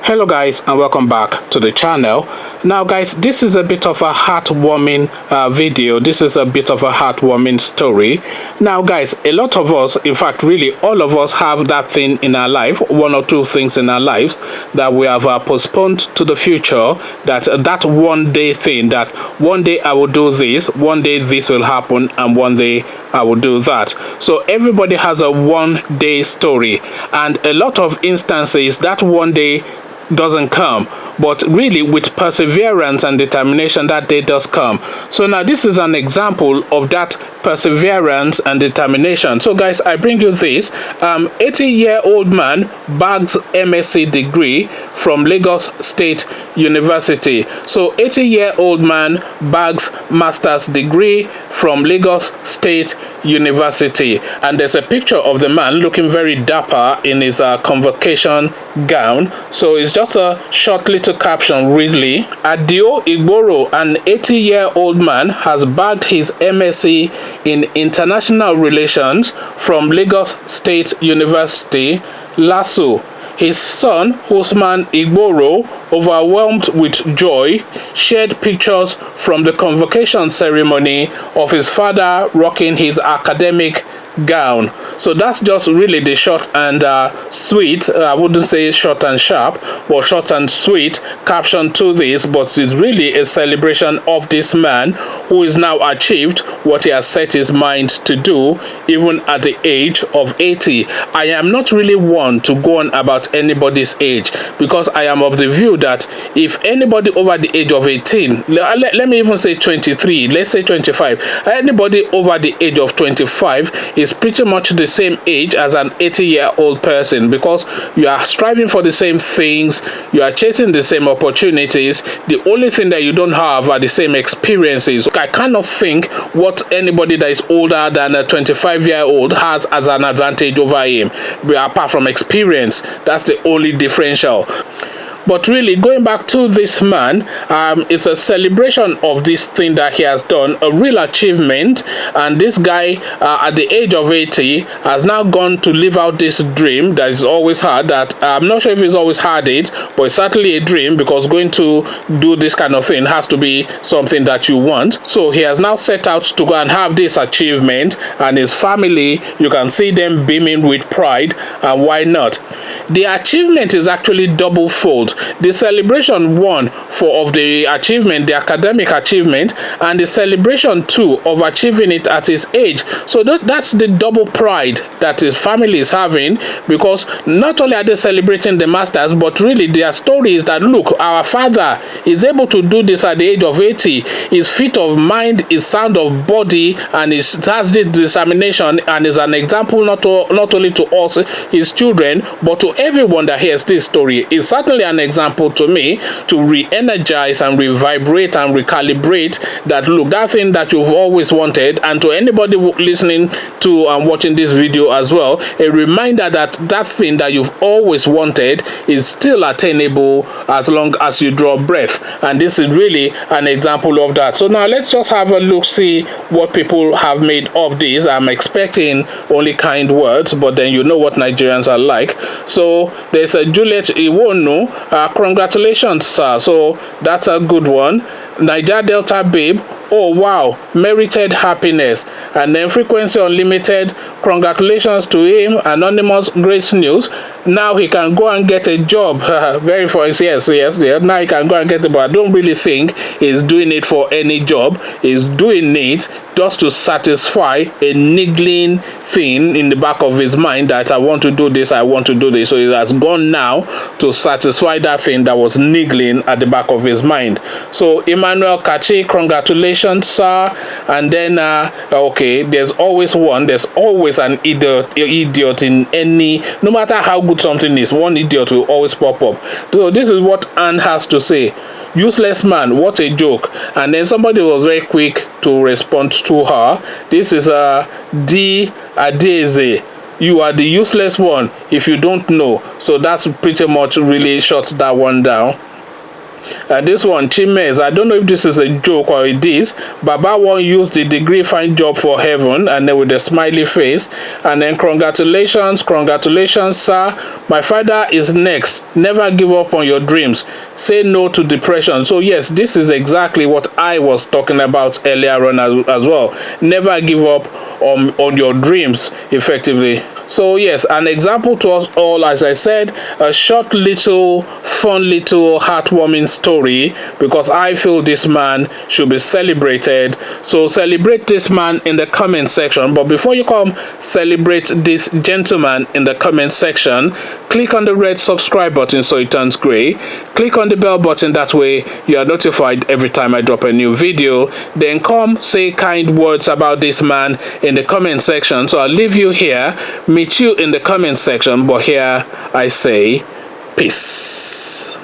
Hello guys, and welcome back to the channel. Now guys, this is a bit of a heartwarming video. This is a bit of a heartwarming story. Now guys, a lot of us, in fact really all of us, have that thing in our life, one or two things in our lives that we have postponed to the future, that one day thing, that one day I will do this, one day this will happen, and one day I will do that. So everybody has a one day story, and a lot of instances that one day doesn't come, but really with perseverance and determination that day does come. So now this is an example of that perseverance and determination. So guys, I bring you this 80-year-old man bags MSc degree from Lagos State University. So 80-year-old man bags master's degree from Lagos State University, and there's a picture of the man looking very dapper in his convocation gown. So it's just a short little caption really. Adio Igboro, an 80-year-old man, has bagged his MSc in International Relations from Lagos State University, LASU. His son, Usman Igboro, overwhelmed with joy, shared pictures from the convocation ceremony of his father rocking his academic gown. So that's just really the short and sweet, I wouldn't say short and sharp, but short and sweet caption to this. But it's really a celebration of this man who is now achieved what he has set his mind to do, even at the age of 80. I am not really one to go on about anybody's age, because I am of the view that if anybody over the age of 18, let me even say 23, let's say 25, anybody over the age of 25 is pretty much the same age as an 80-year-old person, because you are striving for the same things, you are chasing the same opportunities. The only thing that you don't have are the same experiences. I cannot think what anybody that is older than a 25-year-old has as an advantage over him, apart from experience. That's the only differential. But really, going back to this man, it's a celebration of this thing that he has done, a real achievement. And this guy, at the age of 80, has now gone to live out this dream that he's always had. That I'm not sure if he's always had it, but it's certainly a dream, because going to do this kind of thing has to be something that you want. So he has now set out to go and have this achievement, and his family, you can see them beaming with pride, and why not? The achievement is actually double fold. The celebration one of the achievement, the academic achievement, and the celebration two of achieving it at his age. So that's the double pride that his family is having, because not only are they celebrating the masters, but really their story is that, look, our father is able to do this at the age of 80. He's fit of mind, is sound of body, and he has this determination, and is an example not only to us, his children, but to everyone that hears this story. Is certainly an example to me to re-energize and revibrate and recalibrate that, look, that thing that you've always wanted, and to anybody listening to and watching this video as well, a reminder that that thing that you've always wanted is still attainable as long as you draw breath. And this is really an example of that. So now let's just have a look, see what people have made of this. I'm expecting only kind words, but then you know what Nigerians are like. So there's a Juliet Iwonu. Congratulations, sir. So that's a good one. Niger Delta babe, oh wow, merited happiness. And then Frequency Unlimited, congratulations to him. Anonymous, great news. Now he can go and get a job. Very funny. Yes. Now he can go and get it, but I don't really think he's doing it for any job. He's doing it just to satisfy a niggling thing in the back of his mind that I want to do this, I want to do this. So he has gone now to satisfy that thing that was niggling at the back of his mind. So Emmanuel Kachi, congratulations, sir. And then okay, there's always an idiot in any, no matter how good something is, one idiot will always pop up. So this is what Anne has to say. Useless man, what a joke. And then somebody was very quick to respond to her. This is D Adeze. You are the useless one if you don't know. So that's pretty much really shuts that one down. And this one, Chimez, I don't know if this is a joke or it is. Baba won't use the degree find job for heaven, and then with a smiley face. And then congratulations, sir. My father is next. Never give up on your dreams. Say no to depression. So yes, this is exactly what I was talking about earlier on as well. Never give up on your dreams, effectively. So yes, an example to us all, as I said, a short little, fun little, heartwarming story, because I feel this man should be celebrated. So celebrate this man in the comment section. But before you come celebrate this gentleman in the comment section, click on the red subscribe button so it turns gray. Click on the bell button, that way you are notified every time I drop a new video. Then come say kind words about this man in the comment section. So I'll leave you here, meet you in the comment section, but here I say peace.